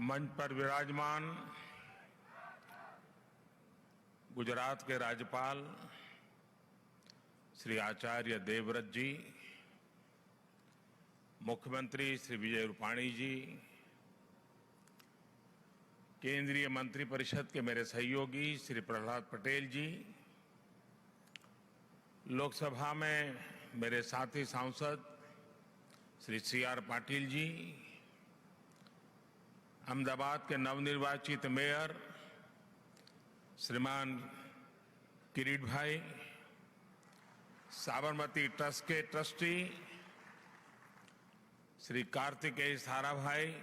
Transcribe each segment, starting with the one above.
मंच पर विराजमान गुजरात के राज्यपाल श्री आचार्य देवव्रत जी, मुख्यमंत्री श्री विजय रूपाणी जी, केंद्रीय मंत्रिपरिषद के मेरे सहयोगी श्री प्रहलाद पटेल जी, लोकसभा में मेरे साथी सांसद श्री CR पाटिल जी, अहमदाबाद के नवनिर्वाचित मेयर श्रीमान किरीट भाई, साबरमती ट्रस्ट के ट्रस्टी श्री कार्तिकेय साराभाई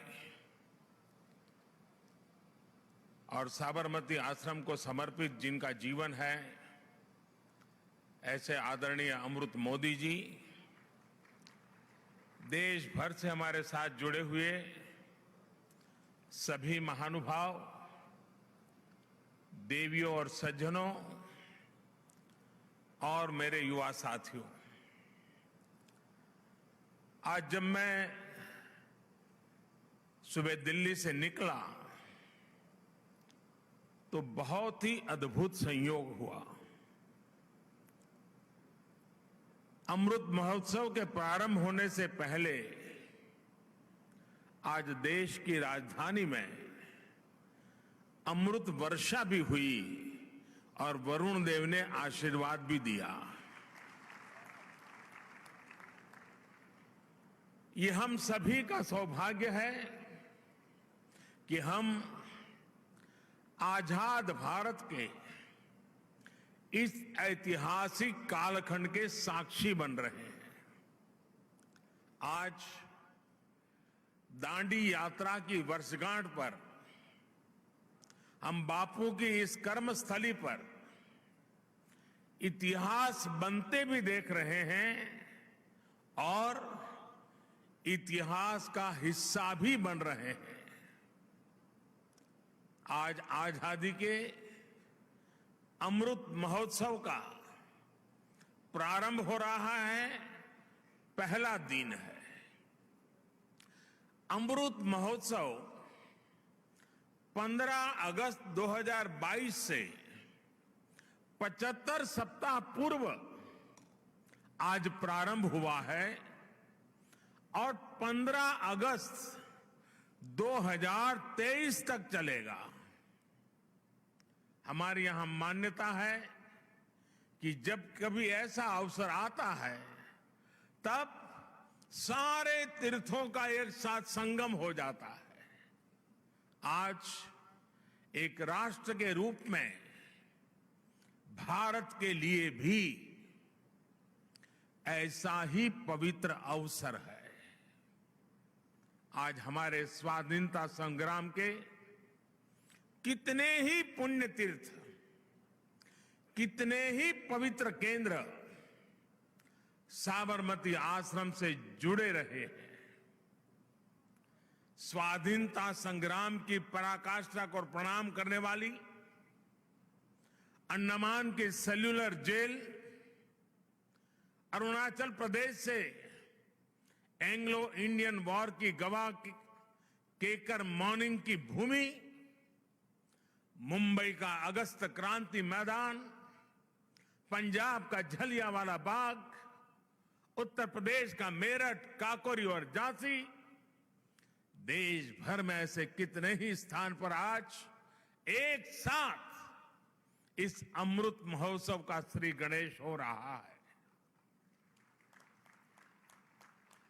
और साबरमती आश्रम को समर्पित जिनका जीवन है, ऐसे आदरणीय अमृत मोदी जी, देश भर से हमारे साथ जुड़े हुए सभी महानुभाव, देवियों और सज्जनों और मेरे युवा साथियों, आज जब मैं सुबह दिल्ली से निकला तो बहुत ही अद्भुत संयोग हुआ। अमृत महोत्सव के प्रारंभ होने से पहले आज देश की राजधानी में अमृत वर्षा भी हुई और वरुण देव ने आशीर्वाद भी दिया। ये हम सभी का सौभाग्य है कि हम आजाद भारत के इस ऐतिहासिक कालखंड के साक्षी बन रहे हैं। आज दांडी यात्रा की वर्षगांठ पर हम बापू की इस कर्मस्थली पर इतिहास बनते भी देख रहे हैं और इतिहास का हिस्सा भी बन रहे हैं। आज आजादी के अमृत महोत्सव का प्रारंभ हो रहा है, पहला दिन है। अमृत महोत्सव 15 अगस्त 2022 से 75 सप्ताह पूर्व आज प्रारंभ हुआ है और 15 अगस्त 2023 तक चलेगा। हमारे यहां मान्यता है कि जब कभी ऐसा अवसर आता है तब सारे तीर्थों का एक साथ संगम हो जाता है। आज एक राष्ट्र के रूप में भारत के लिए भी ऐसा ही पवित्र अवसर है। आज हमारे स्वाधीनता संग्राम के कितने ही पुण्य तीर्थ, कितने ही पवित्र केंद्र साबरमती आश्रम से जुड़े रहे हैं। स्वाधीनता संग्राम की पराकाष्ठा को प्रणाम करने वाली अंडमान की सेल्यूलर जेल, अरुणाचल प्रदेश से एंग्लो इंडियन वॉर की गवाह केकर मॉर्निंग की भूमि, मुंबई का अगस्त क्रांति मैदान, पंजाब का जलियांवाला बाग, उत्तर प्रदेश का मेरठ, काकोरी और झांसी, देश भर में ऐसे कितने ही स्थान पर आज एक साथ इस अमृत महोत्सव का श्री गणेश हो रहा है।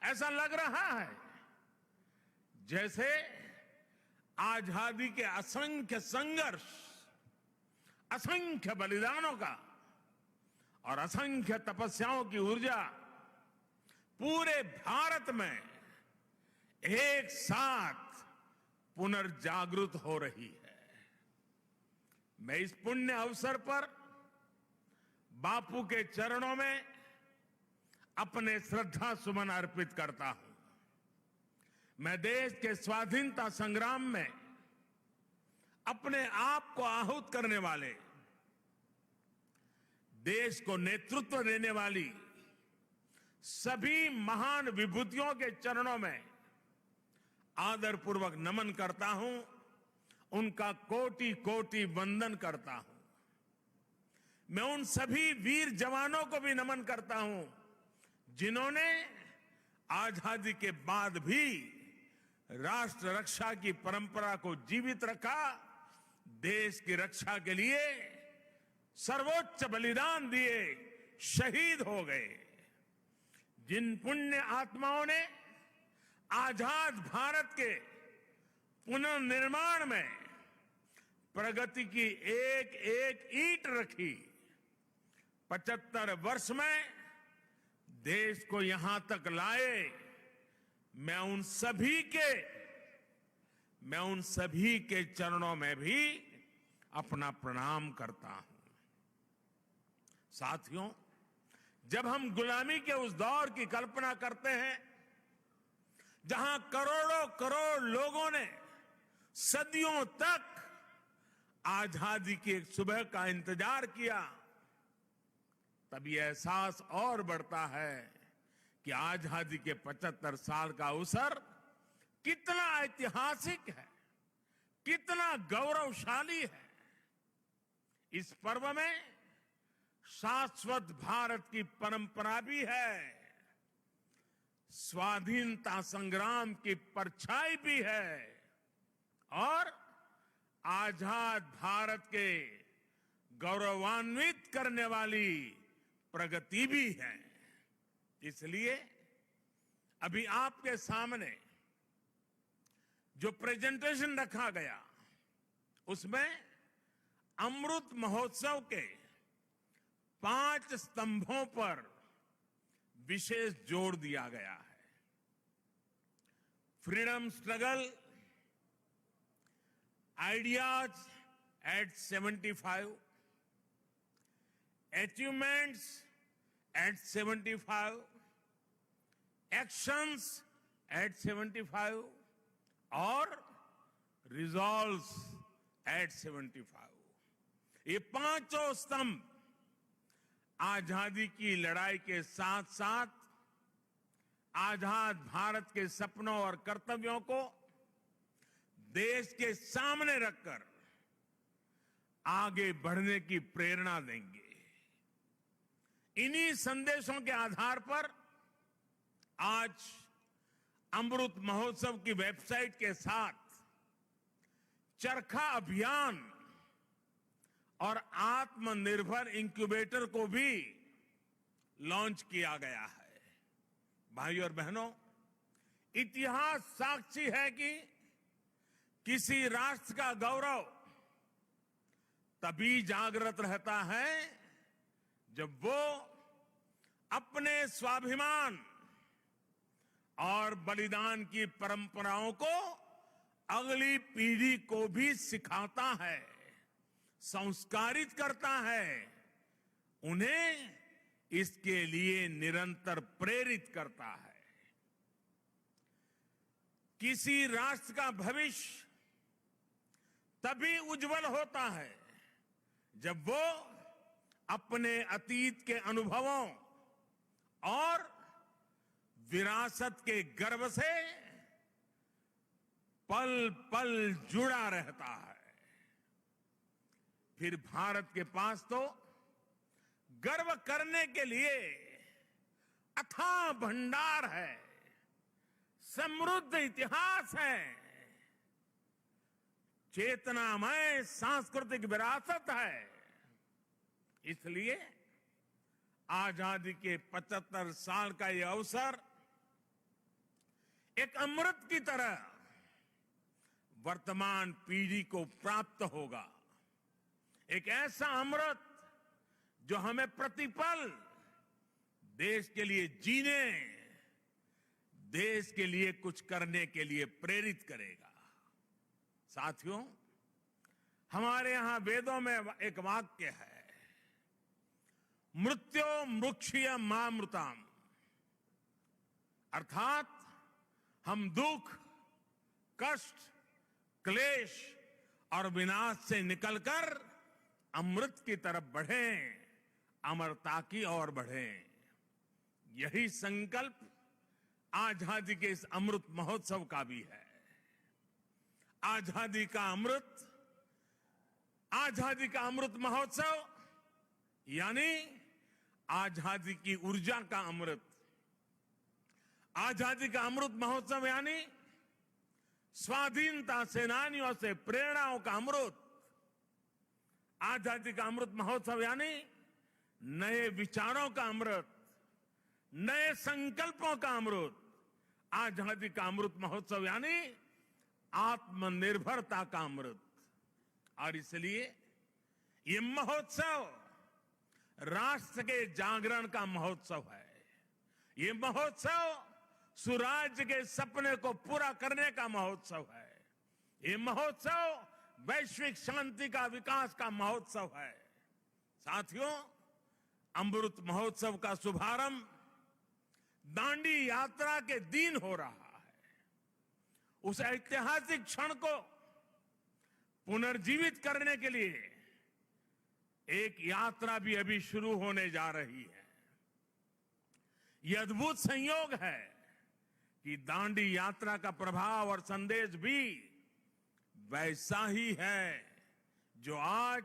ऐसा लग रहा है जैसे आजादी के असंख्य संघर्ष, असंख्य बलिदानों का और असंख्य तपस्याओं की ऊर्जा पूरे भारत में एक साथ पुनर्जागृत हो रही है। मैं इस पुण्य अवसर पर बापू के चरणों में अपने श्रद्धा सुमन अर्पित करता हूं। मैं देश के स्वाधीनता संग्राम में अपने आप को आहूत करने वाले, देश को नेतृत्व देने वाली सभी महान विभूतियों के चरणों में आदरपूर्वक नमन करता हूं, उनका कोटि कोटि वंदन करता हूं। मैं उन सभी वीर जवानों को भी नमन करता हूं जिन्होंने आजादी के बाद भी राष्ट्र रक्षा की परंपरा को जीवित रखा, देश की रक्षा के लिए सर्वोच्च बलिदान दिए, शहीद हो गए। जिन पुण्य आत्माओं ने आजाद भारत के पुनर्निर्माण में प्रगति की एक एक ईंट रखी, 75 वर्ष में देश को यहां तक लाए, मैं उन सभी के चरणों में भी अपना प्रणाम करता हूं। साथियों, जब हम गुलामी के उस दौर की कल्पना करते हैं जहां करोड़ों करोड़ लोगों ने सदियों तक आजादी की एक सुबह का इंतजार किया, तब ये एहसास और बढ़ता है कि आजादी के 75 साल का अवसर कितना ऐतिहासिक है, कितना गौरवशाली है। इस पर्व में शाश्वत भारत की परंपरा भी है, स्वाधीनता संग्राम की परछाई भी है और आजाद भारत के गौरवान्वित करने वाली प्रगति भी है। इसलिए अभी आपके सामने जो प्रेजेंटेशन रखा गया, उसमें अमृत महोत्सव के 5 स्तंभों पर विशेष जोर दिया गया है। Freedom struggle, ideas eight 75, achievements at 75, actions at 75 और resolves at 75। ये पांचों स्तंभ आजादी की लड़ाई के साथ साथ आजाद भारत के सपनों और कर्तव्यों को देश के सामने रखकर आगे बढ़ने की प्रेरणा देंगे। इन्हीं संदेशों के आधार पर आज अमृत महोत्सव की वेबसाइट के साथ चरखा अभियान और आत्मनिर्भर इंक्यूबेटर को भी लॉन्च किया गया है। भाइयों और बहनों, इतिहास साक्षी है कि किसी राष्ट्र का गौरव तभी जागृत रहता है जब वो अपने स्वाभिमान और बलिदान की परंपराओं को अगली पीढ़ी को भी सिखाता है, संस्कारित करता है, उन्हें इसके लिए निरंतर प्रेरित करता है। किसी राष्ट्र का भविष्य तभी उज्जवल होता है जब वो अपने अतीत के अनुभवों और विरासत के गर्व से पल पल जुड़ा रहता है। फिर भारत के पास तो गर्व करने के लिए अथाह भंडार है, समृद्ध इतिहास है, चेतनामय सांस्कृतिक विरासत है। इसलिए आजादी के 75 साल का यह अवसर एक अमृत की तरह वर्तमान पीढ़ी को प्राप्त होगा। एक ऐसा अमृत जो हमें प्रतिपल देश के लिए जीने, देश के लिए कुछ करने के लिए प्रेरित करेगा। साथियों, हमारे यहां वेदों में एक वाक्य है, मृत्यो मृक्षीय मामृताम, अर्थात हम दुख, कष्ट, क्लेश और विनाश से निकलकर अमृत की तरफ बढ़ें, अमरता की ओर बढ़ें। यही संकल्प आजादी के इस अमृत महोत्सव का भी है। आजादी का अमृत महोत्सव यानी आजादी की ऊर्जा का अमृत। आजादी का अमृत महोत्सव यानी स्वाधीनता सेनानियों से प्रेरणाओं का अमृत। आजादी का अमृत महोत्सव यानी नए विचारों का अमृत, नए संकल्पों का अमृत। आजादी का अमृत महोत्सव यानी आत्मनिर्भरता का अमृत। और इसलिए ये महोत्सव राष्ट्र के जागरण का महोत्सव है। ये महोत्सव सुराज्य के सपने को पूरा करने का महोत्सव है। ये महोत्सव वैश्विक शांति का, विकास का महोत्सव है। साथियों, अमृत महोत्सव का शुभारंभ दांडी यात्रा के दिन हो रहा है। उस ऐतिहासिक क्षण को पुनर्जीवित करने के लिए एक यात्रा भी अभी शुरू होने जा रही है। यह अद्भुत संयोग है कि दांडी यात्रा का प्रभाव और संदेश भी वैसा ही है जो आज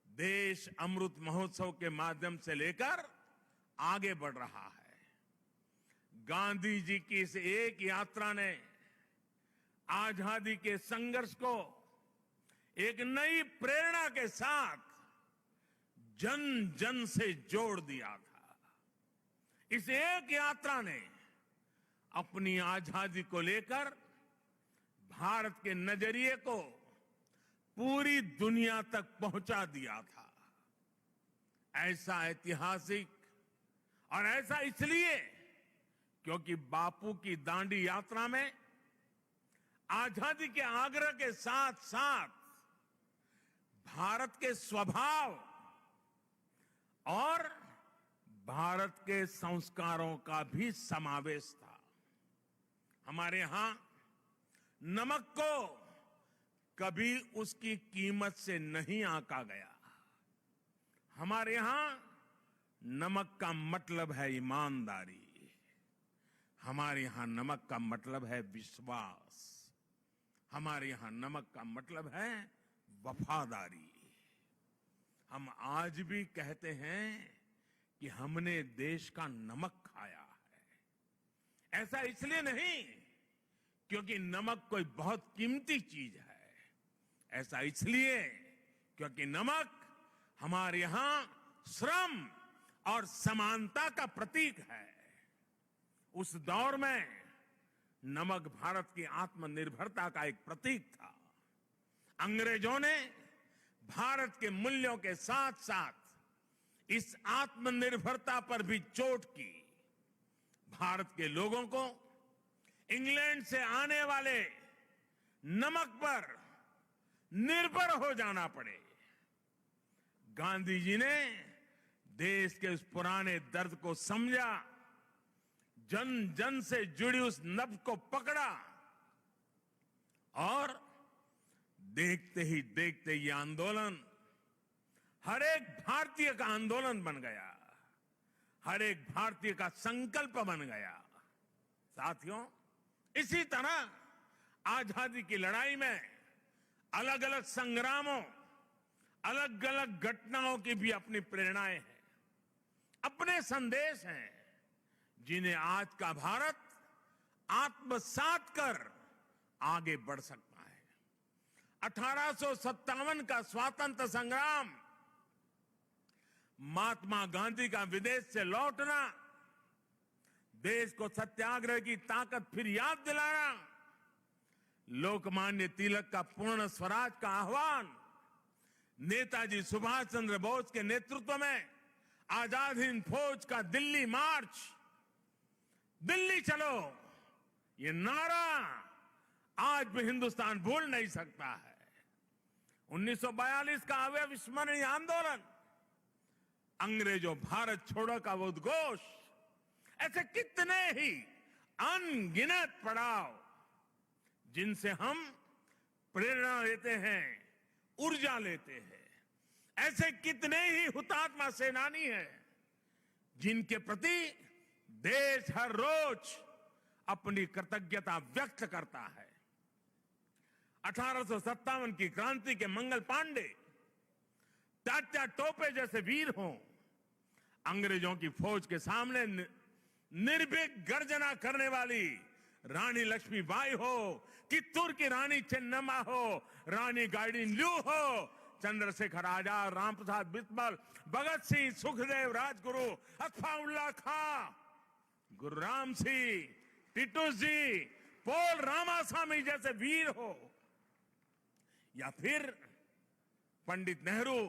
देश अमृत महोत्सव के माध्यम से लेकर आगे बढ़ रहा है। गांधी जी की इस एक यात्रा ने आजादी के संघर्ष को एक नई प्रेरणा के साथ जन जन से जोड़ दिया था। इस एक यात्रा ने अपनी आजादी को लेकर भारत के नजरिए को पूरी दुनिया तक पहुंचा दिया था। ऐसा ऐतिहासिक और ऐसा इसलिए क्योंकि बापू की दांडी यात्रा में आजादी के आग्रह के साथ साथ भारत के स्वभाव और भारत के संस्कारों का भी समावेश था। हमारे यहां नमक को कभी उसकी कीमत से नहीं आंका गया। हमारे यहां नमक का मतलब है ईमानदारी। हमारे यहां नमक का मतलब है विश्वास। हमारे यहां नमक का मतलब है वफादारी। हम आज भी कहते हैं कि हमने देश का नमक खाया है। ऐसा इसलिए नहीं क्योंकि नमक कोई बहुत कीमती चीज है। ऐसा इसलिए क्योंकि नमक हमारे यहां श्रम और समानता का प्रतीक है। उस दौर में नमक भारत की आत्मनिर्भरता का एक प्रतीक था। अंग्रेजों ने भारत के मूल्यों के साथ साथ इस आत्मनिर्भरता पर भी चोट की। भारत के लोगों को इंग्लैंड से आने वाले नमक पर निर्भर हो जाना पड़े। गांधी जी ने देश के उस पुराने दर्द को समझा, जन जन से जुड़ी उस नब्ज को पकड़ा और देखते ही देखते ये आंदोलन हर एक भारतीय का आंदोलन बन गया, हर एक भारतीय का संकल्प बन गया। साथियों, इसी तरह आजादी की लड़ाई में अलग अलग संग्रामों, अलग अलग घटनाओं की भी अपनी प्रेरणाएं हैं, अपने संदेश हैं, जिन्हें आज का भारत आत्मसात कर आगे बढ़ सकता है। 1857 का स्वातंत्र संग्राम, महात्मा गांधी का विदेश से लौटना, देश को सत्याग्रह की ताकत फिर याद दिलाना, लोकमान्य तिलक का पूर्ण स्वराज का आह्वान, नेताजी सुभाष चंद्र बोस के नेतृत्व में आजाद हिंद फौज का दिल्ली मार्च, दिल्ली चलो, ये नारा आज भी हिंदुस्तान भूल नहीं सकता है। 1942 का अविस्मरणीय आंदोलन, अंग्रेजों भारत छोड़ो का वो उद्घोष, ऐसे कितने ही अनगिनत पड़ाव जिनसे हम प्रेरणा लेते हैं, ऊर्जा लेते हैं। ऐसे कितने ही हुतात्मा सेनानी हैं जिनके प्रति देश हर रोज अपनी कृतज्ञता व्यक्त करता है। 1857 की क्रांति के मंगल पांडे, तात्या टोपे जैसे वीर हों, अंग्रेजों की फौज के सामने निर्भीक गर्जना करने वाली रानी लक्ष्मीबाई हो, कित्तूर की रानी चेन्नम्मा हो, रानी गाइडिनल्यू हो, चंद्रशेखर आजाद, रामप्रसाद बिस्मिल, भगत सिंह, सुखदेव, राजगुरु, अत्फाउल्लाह खां, गुरुराम सिंह, टिटू जी, पोल रामास्वामी जैसे वीर हो, या फिर पंडित नेहरू,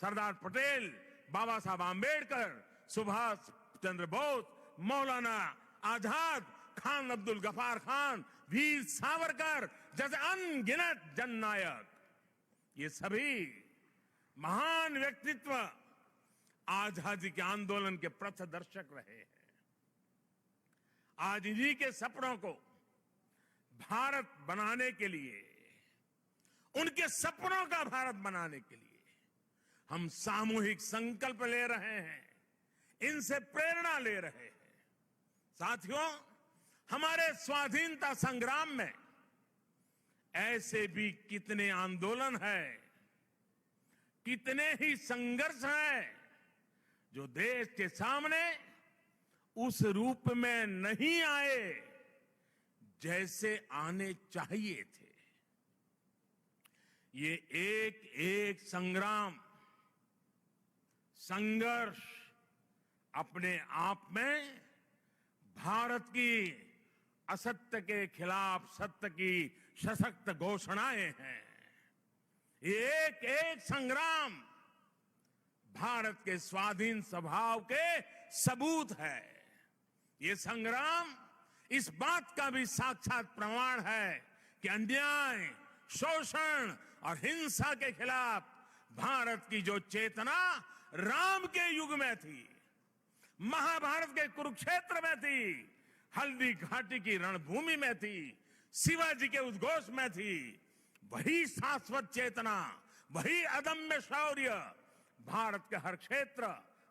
सरदार पटेल, बाबा साहब आंबेडकर, सुभाष चंद्र बोस, मौलाना आजाद, खान अब्दुल गफार खान, वीर सावरकर जैसे अनगिनत जननायक, ये सभी महान व्यक्तित्व आजादी के आंदोलन के पथदर्शक रहे हैं। आज इन्हीं के सपनों को भारत बनाने के लिए, उनके सपनों का भारत बनाने के लिए हम सामूहिक संकल्प ले रहे हैं, इनसे प्रेरणा ले रहे हैं। साथियों, हमारे स्वाधीनता संग्राम में ऐसे भी कितने आंदोलन हैं, कितने ही संघर्ष हैं जो देश के सामने उस रूप में नहीं आए जैसे आने चाहिए थे। ये एक एक संग्राम, संघर्ष अपने आप में भारत की असत्य के खिलाफ सत्य की सशक्त घोषणाएं हैं। एक एक संग्राम भारत के स्वाधीन स्वभाव के सबूत है। ये संग्राम इस बात का भी साक्षात प्रमाण है कि अन्याय, शोषण और हिंसा के खिलाफ भारत की जो चेतना राम के युग में थी, महाभारत के कुरुक्षेत्र में थी, हल्दी घाटी की रणभूमि में थी, शिवाजी के उद्घोष में थी, वही शाश्वत चेतना, वही अदम्य शौर्य भारत के हर क्षेत्र,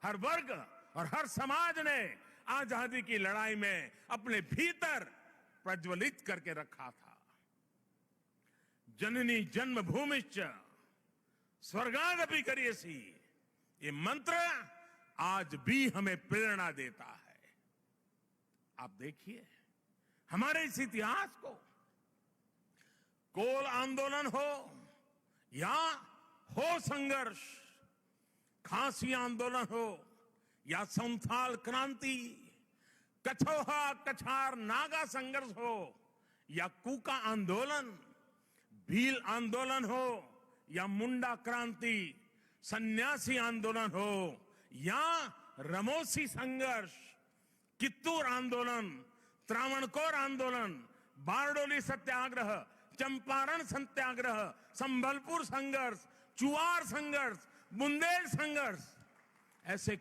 हर वर्ग और हर समाज ने आजादी की लड़ाई में अपने भीतर प्रज्वलित करके रखा था। जननी जन्मभूमिश्च स्वर्गादपि करियसी, ये मंत्र आज भी हमें प्रेरणा देता है। आप देखिए हमारे इस इतिहास को, कोल आंदोलन हो या हो संघर्ष, खासी आंदोलन हो या संथाल क्रांति, कछोहा कछार नागा संघर्ष हो या कूका आंदोलन, भील आंदोलन हो या मुंडा क्रांति, सन्यासी आंदोलन हो या रमोसी संघर्ष, कित्तूर आंदोलन, त्रावणकोर आंदोलन, बारडोली सत्याग्रह, चंपारण सत्याग्रह, संबलपुर संघर्ष, चुआर संघर्ष, बुंदेल संघर्ष, ऐसे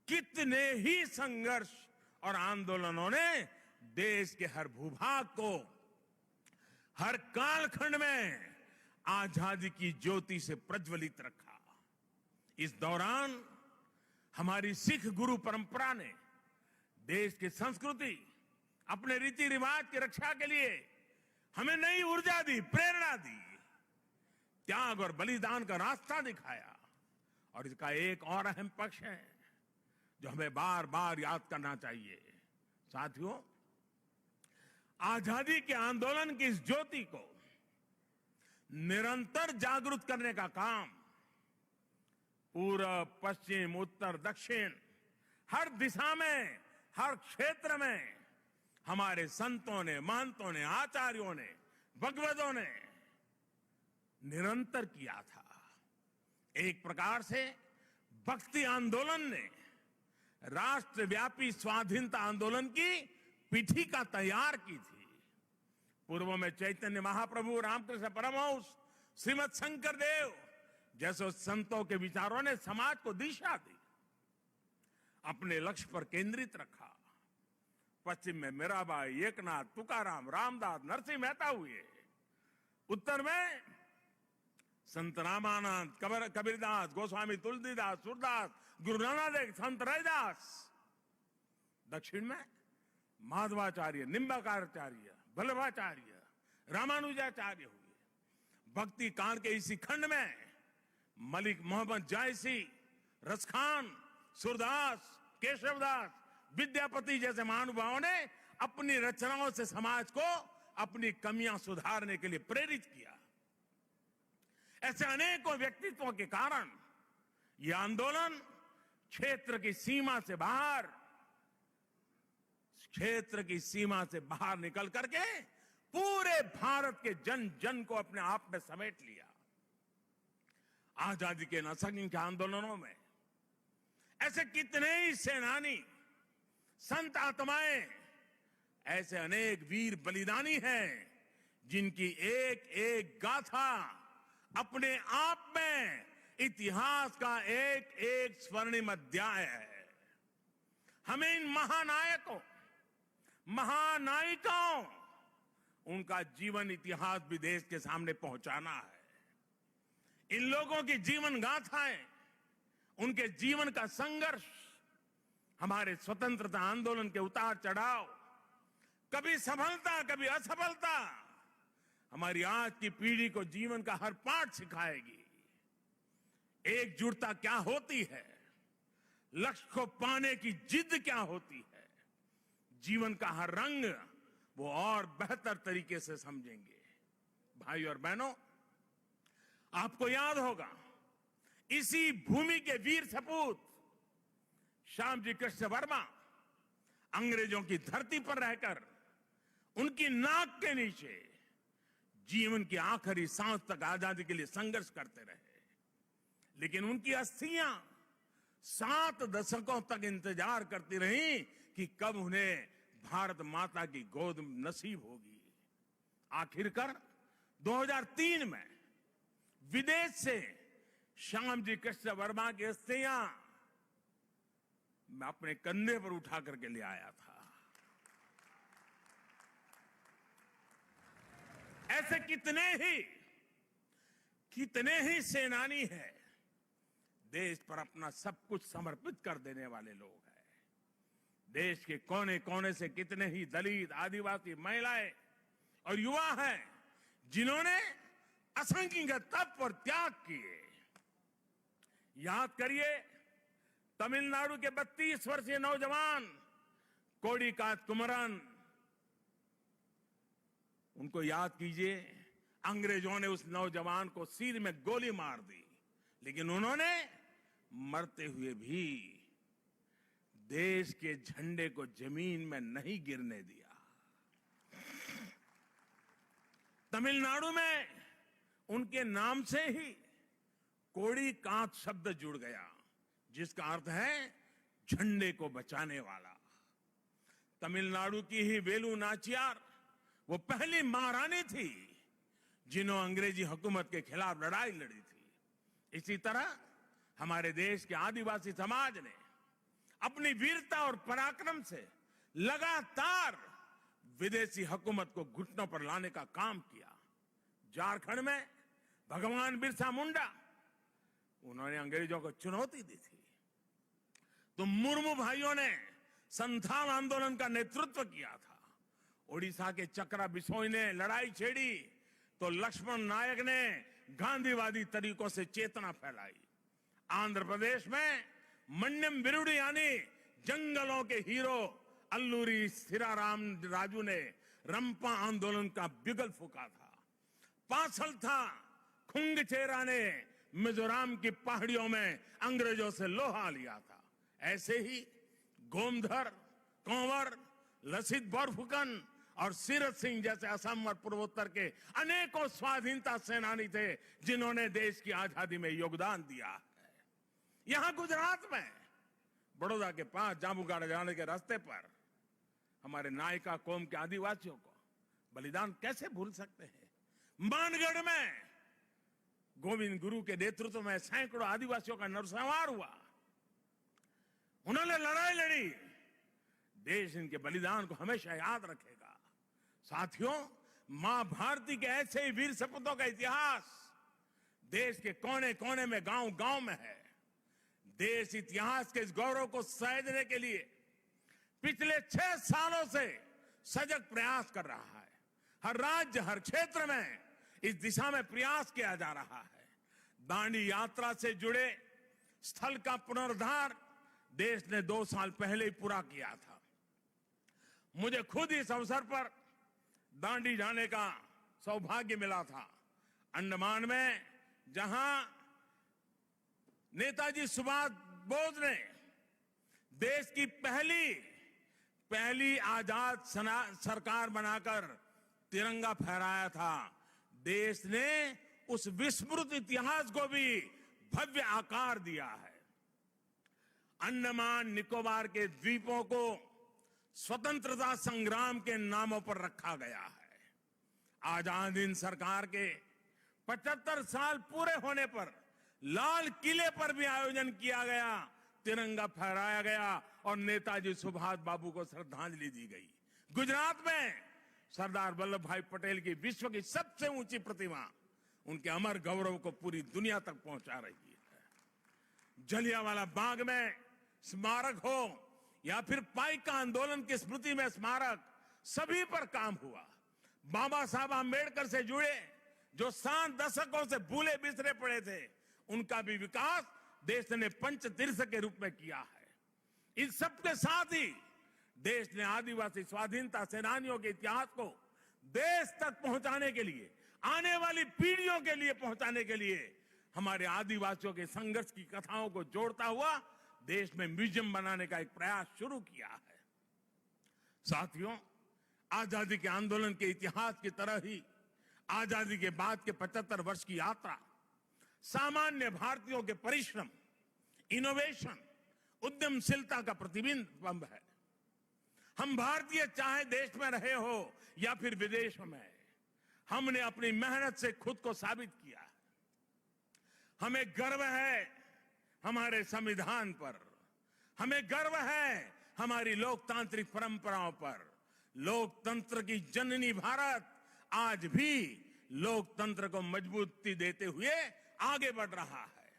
कितने ही संघर्ष और आंदोलनों ने देश के हर भूभाग को, हर कालखंड में आजादी की ज्योति से प्रज्वलित रखा। इस दौरान हमारी सिख गुरु परंपरा ने देश की संस्कृति, अपने रीति रिवाज की रक्षा के लिए हमें नई ऊर्जा दी, प्रेरणा दी, त्याग और बलिदान का रास्ता दिखाया। और इसका एक और अहम पक्ष है जो हमें बार बार याद करना चाहिए। साथियों, आजादी के आंदोलन की इस ज्योति को निरंतर जागृत करने का काम पूरब, पश्चिम, उत्तर, दक्षिण, हर दिशा में, हर क्षेत्र में हमारे संतों ने, महंतों ने, आचार्यों ने, भगवतों ने निरंतर किया था। एक प्रकार से भक्ति आंदोलन ने राष्ट्रव्यापी स्वाधीनता आंदोलन की पीठिका तैयार की थी। पूर्व में चैतन्य महाप्रभु, रामकृष्ण परमहंस, श्रीमद शंकर देव जैसे संतों के विचारों ने समाज को दिशा दी, अपने लक्ष्य पर केंद्रित रखा। पश्चिम में मीराबाई, एकनाथ, तुकाराम, रामदास, नरसिंह मेहता हुए। उत्तर में संत रामानंद, कबीरदास, गोस्वामी तुलसीदास, सूरदास, गुरु नानक देव, संत रैदास। दक्षिण में माधवाचार्य, निम्बाकारचार्य, वल्लभाचार्य, रामानुजाचार्य हुए। भक्ति काल के इसी खंड में मलिक मोहम्मद जायसी, रसखान, सूरदास, केशवदास, विद्यापति जैसे महानुभावों ने अपनी रचनाओं से समाज को अपनी कमियां सुधारने के लिए प्रेरित किया। ऐसे अनेकों व्यक्तित्वों के कारण यह आंदोलन क्षेत्र की सीमा से बाहर निकल करके पूरे भारत के जन जन को अपने आप में समेट लिया। आजादी के असंख्य आंदोलनों में ऐसे कितने ही सेनानी, संत आत्माएं, ऐसे अनेक वीर बलिदानी हैं जिनकी एक एक गाथा अपने आप में इतिहास का एक एक स्वर्णिम अध्याय है। हमें इन महानायकों, महानायिकाओं, उनका जीवन इतिहास भी देश के सामने पहुंचाना है। इन लोगों की जीवन गाथाएं, उनके जीवन का संघर्ष हमारे स्वतंत्रता आंदोलन के उतार चढ़ाव, कभी सफलता कभी असफलता, हमारी आज की पीढ़ी को जीवन का हर पाठ सिखाएगी। एकजुटता क्या होती है, लक्ष्य को पाने की जिद क्या होती है, जीवन का हर रंग वो और बेहतर तरीके से समझेंगे। भाई और बहनों, आपको याद होगा इसी भूमि के वीर सपूत श्यामजी कृष्ण वर्मा अंग्रेजों की धरती पर रहकर उनकी नाक के नीचे जीवन की आखिरी सांस तक आजादी के लिए संघर्ष करते रहे। लेकिन उनकी अस्थियां 7 दशकों तक इंतजार करती रहीं कि कब उन्हें भारत माता की गोद नसीब होगी। आखिरकार 2003 में विदेश से श्यामजी कृष्ण वर्मा की अस्थियां मैं अपने कंधे पर उठा करके ले आया था। ऐसे कितने ही सेनानी हैं, देश पर अपना सब कुछ समर्पित कर देने वाले लोग हैं। देश के कोने कोने से कितने ही दलित, आदिवासी, महिलाएं और युवा हैं जिन्होंने असंख्य तप और त्याग किए। याद करिए तमिलनाडु के 32 वर्षीय नौजवान कोडिकात कुमरन, उनको याद कीजिए। अंग्रेजों ने उस नौजवान को सिर में गोली मार दी, लेकिन उन्होंने मरते हुए भी देश के झंडे को जमीन में नहीं गिरने दिया। तमिलनाडु में उनके नाम से ही कोडिकात शब्द जुड़ गया, जिसका अर्थ है झंडे को बचाने वाला। तमिलनाडु की ही वेलु नाचियार वो पहली महारानी थी जिन्होंने अंग्रेजी हुकूमत के खिलाफ लड़ाई लड़ी थी। इसी तरह हमारे देश के आदिवासी समाज ने अपनी वीरता और पराक्रम से लगातार विदेशी हुकूमत को घुटनों पर लाने का काम किया। झारखंड में भगवान बिरसा मुंडा, उन्होंने अंग्रेजों को चुनौती दी थी। तो मुर्मू भाइयों ने संथाल आंदोलन का नेतृत्व किया था। ओडिशा के चक्रा बिसोई ने लड़ाई छेड़ी तो लक्ष्मण नायक ने गांधीवादी तरीकों से चेतना फैलाई। आंध्र प्रदेश में मन्यम विरुडी यानी जंगलों के हीरो अल्लूरी सीराराम राजू ने रंपा आंदोलन का बिगुल फूंका था। पासल था खुंगचेरा ने मिजोरम की पहाड़ियों में अंग्रेजों से लोहा लिया था। ऐसे ही गोमधर, कंवर, लसित बोरफुकन और सीरत सिंह जैसे असम और पूर्वोत्तर के अनेकों स्वाधीनता सेनानी थे जिन्होंने देश की आजादी में योगदान दिया है। यहां गुजरात में बड़ौदा के पास जामुगाड़ा जाने के रास्ते पर हमारे नायका कौम के आदिवासियों को बलिदान कैसे भूल सकते हैं। मानगढ़ में गोविंद गुरु के नेतृत्व में सैकड़ों आदिवासियों का नरसंहार हुआ। उन्होंने लड़ाई लड़ी। देश इनके बलिदान को हमेशा याद रखेगा। साथियों, मां भारती के ऐसे ही वीर सपूतों का इतिहास देश के कोने कोने में, गांव गांव में है। देश इतिहास के इस गौरव को सहेजने के लिए पिछले 6 सालों से सजग प्रयास कर रहा है। हर राज्य, हर क्षेत्र में इस दिशा में प्रयास किया जा रहा है। दांडी यात्रा से जुड़े स्थल का पुनरुद्धार देश ने 2 साल पहले ही पूरा किया था। मुझे खुद इस अवसर पर दांडी जाने का सौभाग्य मिला था। अंडमान में जहां नेताजी सुभाष बोस ने देश की पहली आजाद सरकार बनाकर तिरंगा फहराया था, देश ने उस विस्मृत इतिहास को भी भव्य आकार दिया है। अंडमान निकोबार के द्वीपों को स्वतंत्रता संग्राम के नामों पर रखा गया है। आजाद हिंद सरकार के 75 साल पूरे होने पर लाल किले पर भी आयोजन किया गया, तिरंगा फहराया गया और नेताजी सुभाष बाबू को श्रद्धांजलि दी गई। गुजरात में सरदार वल्लभ भाई पटेल की विश्व की सबसे ऊंची प्रतिमा उनके अमर गौरव को पूरी दुनिया तक पहुंचा रही है। जलियांवाला बाग में स्मारक हो या फिर पाइका आंदोलन की स्मृति में स्मारक, सभी पर काम हुआ। बाबा साहब आंबेडकर से जुड़े जो 7 दशकों से भूले बिसरे पड़े थे, उनका भी विकास देश ने पंचतीर्थ के रूप में किया है। इन सबके साथ ही देश ने आदिवासी स्वाधीनता सेनानियों के इतिहास को देश तक पहुंचाने के लिए, आने वाली पीढ़ियों के लिए पहुंचाने के लिए हमारे आदिवासियों के संघर्ष की कथाओं को जोड़ता हुआ देश में म्यूजियम बनाने का एक प्रयास शुरू किया है। साथियों, आजादी के आंदोलन के इतिहास की तरह ही आजादी के बाद के 75 वर्ष की यात्रा सामान्य भारतीयों के परिश्रम, इनोवेशन, उद्यमशीलता का प्रतिबिंब है। हम भारतीय चाहे देश में रहे हो या फिर विदेश में, हमने अपनी मेहनत से खुद को साबित किया। हमें गर्व है हमारे संविधान पर, हमें गर्व है हमारी लोकतांत्रिक परंपराओं पर। लोकतंत्र की जननी भारत आज भी लोकतंत्र को मजबूती देते हुए आगे बढ़ रहा है।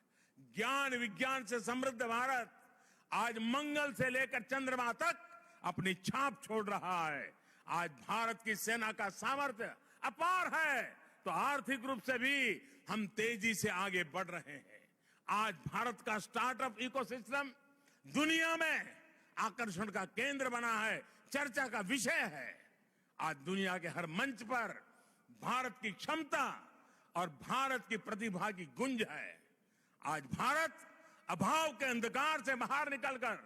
ज्ञान विज्ञान से समृद्ध भारत आज मंगल से लेकर चंद्रमा तक अपनी छाप छोड़ रहा है। आज भारत की सेना का सामर्थ्य अपार है, तो आर्थिक रूप से भी हम तेजी से आगे बढ़ रहे हैं। आज भारत का स्टार्टअप इकोसिस्टम दुनिया में आकर्षण का केंद्र बना है, चर्चा का विषय है। आज दुनिया के हर मंच पर भारत की क्षमता और भारत की प्रतिभा की गुंज है। आज भारत अभाव के अंधकार से बाहर निकलकर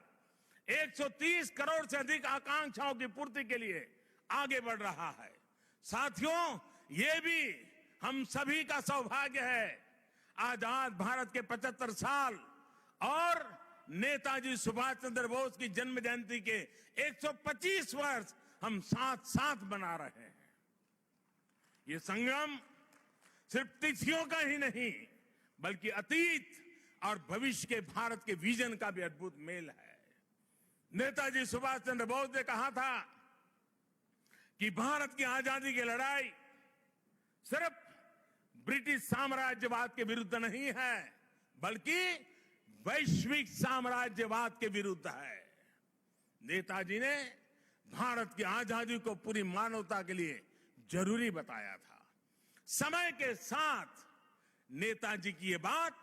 130 करोड़ से अधिक आकांक्षाओं की पूर्ति के लिए आगे बढ़ रहा है। साथियों, ये भी हम सभी का सौभाग्य है। आजाद भारत के 75 साल और नेताजी सुभाष चंद्र बोस की जन्म जयंती के 125 वर्ष हम साथ साथ मना रहे हैं। ये संगम सिर्फ तिथियों का ही नहीं, बल्कि अतीत और भविष्य के भारत के विजन का भी अद्भुत मेल है। नेताजी सुभाष चंद्र बोस ने कहा था कि भारत की आजादी की लड़ाई सिर्फ ब्रिटिश साम्राज्यवाद के विरुद्ध नहीं है, बल्कि वैश्विक साम्राज्यवाद के विरुद्ध है। नेताजी ने भारत की आजादी को पूरी मानवता के लिए जरूरी बताया था। समय के साथ नेताजी की ये बात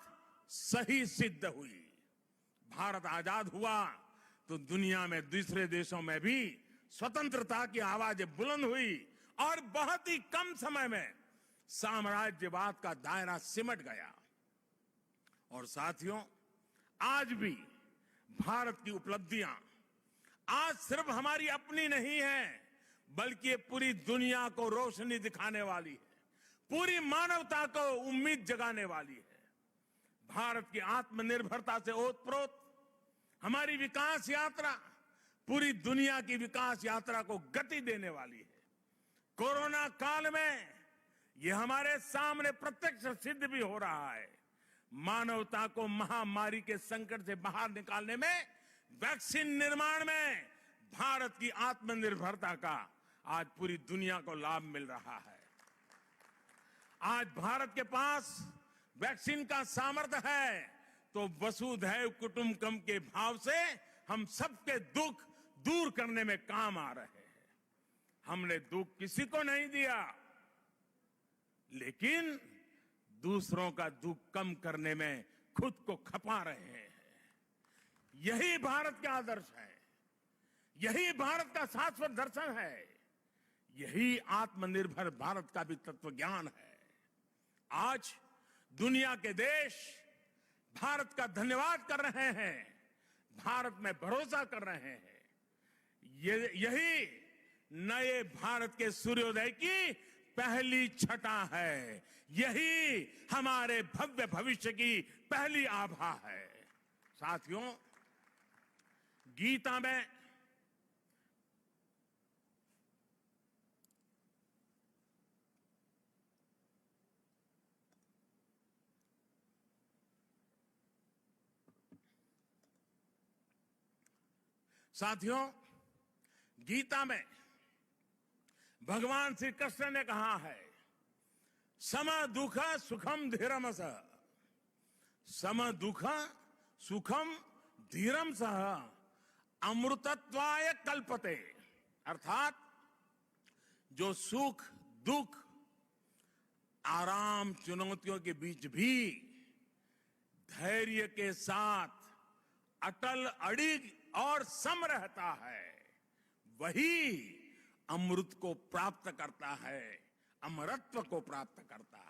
सही सिद्ध हुई। भारत आजाद हुआ तो दुनिया में दूसरे देशों में भी स्वतंत्रता की आवाजें बुलंद हुई और बहुत ही कम समय में साम्राज्यवाद का दायरा सिमट गया। और साथियों, आज भी भारत की उपलब्धियां आज सिर्फ हमारी अपनी नहीं है, बल्कि ये पूरी दुनिया को रोशनी दिखाने वाली है, पूरी मानवता को उम्मीद जगाने वाली है। भारत की आत्मनिर्भरता से ओतप्रोत हमारी विकास यात्रा पूरी दुनिया की विकास यात्रा को गति देने वाली है। कोरोना काल में ये हमारे सामने प्रत्यक्ष सिद्ध भी हो रहा है। मानवता को महामारी के संकट से बाहर निकालने में, वैक्सीन निर्माण में भारत की आत्मनिर्भरता का आज पूरी दुनिया को लाभ मिल रहा है। आज भारत के पास वैक्सीन का सामर्थ्य है, तो वसुधैव कुटुंबकम के भाव से हम सबके दुख दूर करने में काम आ रहे हैं। हमने दुख किसी को नहीं दिया, लेकिन दूसरों का दुख कम करने में खुद को खपा रहे हैं। यही भारत का आदर्श है, यही भारत का शाश्वत दर्शन है, यही आत्मनिर्भर भारत का भी तत्व ज्ञान है। आज दुनिया के देश भारत का धन्यवाद कर रहे हैं, भारत में भरोसा कर रहे हैं। यही नए भारत के सूर्योदय की पहली छटा है, यही हमारे भव्य भविष्य की पहली आभा है। साथियों, गीता में गीता में भगवान श्री कृष्ण ने कहा है, सम दुख सुखम धीरम सह, सम दुख सुखम धीरम सह अमृतत्वाय कल्पते। अर्थात जो सुख दुख आराम चुनौतियों के बीच भी धैर्य के साथ अटल अड़िग और सम रहता है, वही अमृत को प्राप्त करता है, अमरत्व को प्राप्त करता है।